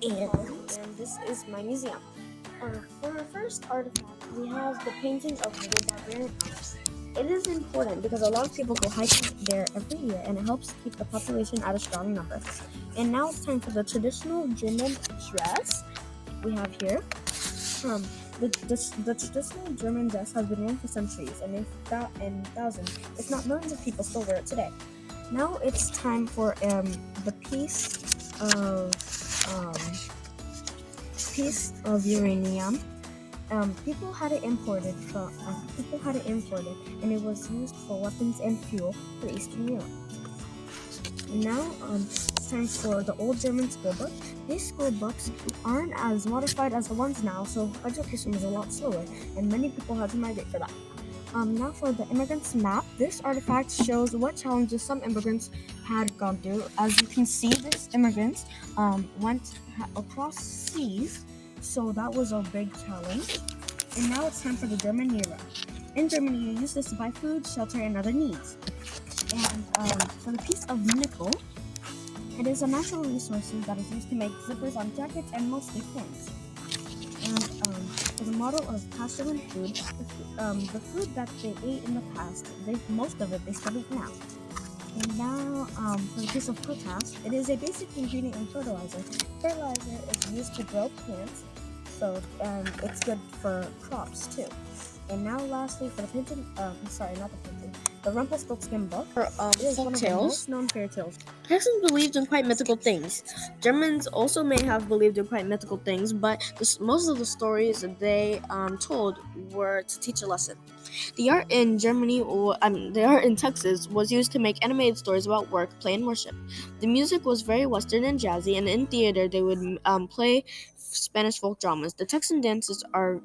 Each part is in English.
and this is my museum. For our first artifact, we have the painting of the barbarian Alps. It is important because a lot of people go hiking there every year, and it helps keep the population at a strong number. And now it's time for the traditional German dress we have here. Um, the traditional German dress has been worn for centuries, and thousands, if not millions of people still wear it today. Now it's time for the of um, piece of uranium. People had it imported, and it was used for weapons and fuel for Eastern Europe. Now, it's time for the old German school book. These school books aren't as modified as the ones now, so education was a lot slower, and many people had to migrate for that. Now for the immigrants map. This artifact shows what challenges some immigrants had gone through. As you can see, these immigrants went across seas, so that was a big challenge. And now it's time for the German euro. In Germany, you use this to buy food, shelter, and other needs. And for the piece of nickel, it is a natural resource that is used to make zippers on jackets and mostly pins. And for the model of pasture food, the food that they ate in the past, most of it they still eat now. And now for the piece of potash, it is a basic ingredient in fertilizer. Fertilizer is used to grow plants, so it's good for crops too. And now lastly for the painting, the Rumpelstiltskin book. It is one of the most known fairy tales. Texans believed in quite mythical things. Germans also may have believed in quite mythical things, but most of the stories they told were to teach a lesson. The art in Texas was used to make animated stories about work, play, and worship. The music was very Western and jazzy, and in theater they would play Spanish folk dramas. The Texan dances are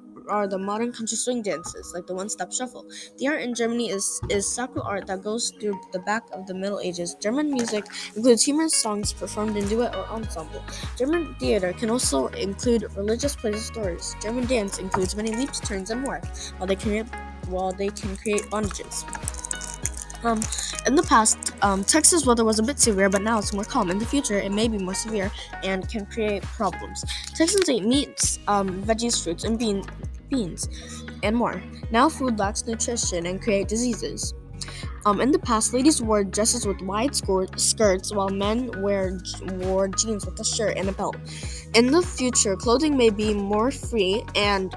the modern country swing dances, like the one-step shuffle. The art in Germany is sacral art that goes through the back of the Middle Ages. German music includes humorous songs performed in duet or ensemble. German theater can also include religious plays and stories. German dance includes many leaps, turns, and more, while they can create bondages. In the past, Texas weather was a bit severe, but now it's more calm. In the future, it may be more severe and can create problems. Texans ate meats, veggies, fruits, and beans, and more. Now food lacks nutrition and create diseases. In the past, ladies wore dresses with wide skirts, while men wore jeans with a shirt and a belt. In the future, clothing may be more free and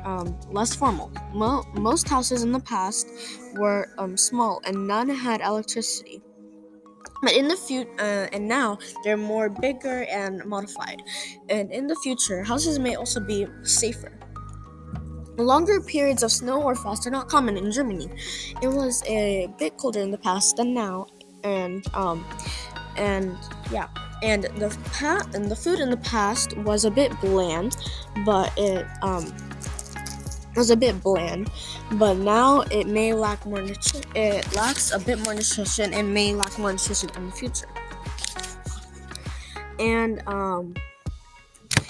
less formal. Most houses in the past were small, and none had electricity. But and now they're more bigger and modified. And in the future, houses may also be safer. Longer periods of snow or frost are not common in Germany. It was a bit colder in the past than now, and the food in the past was a bit bland, but but now it may lack more it lacks a bit more nutrition and may lack more nutrition in the future. And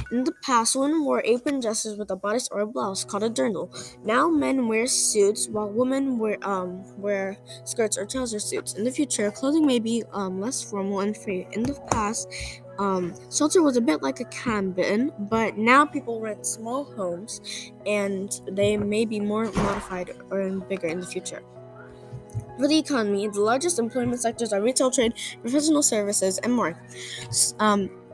in the past, women wore apron dresses with a bodice or a blouse called a dirndl. Now men wear suits, while women wear skirts or trouser suits. In the future, clothing may be less formal and free. In the past, shelter was a bit like a cabin, but now people rent small homes, and they may be more modified or bigger in the future. For the economy, the largest employment sectors are retail, trade, professional services, and more.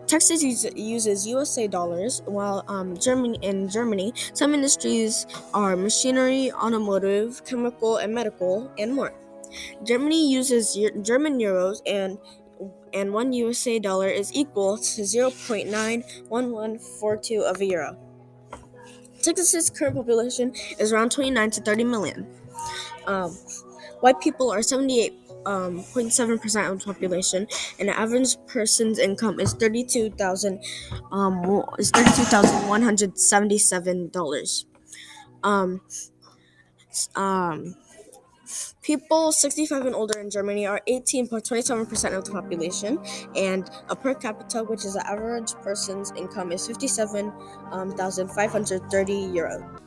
Texas uses USA dollars, while in Germany, some industries are machinery, automotive, chemical, and medical, and more. Germany uses German euros, and one USA dollar is equal to 0.91142 of a euro. Texas's current population is around 29 to 30 million. White people are 78.7% of the population, and the average person's income is $32,177. People 65 and older in Germany are 18.27% of the population, and a per capita, which is the average person's income, is 57,530 euro.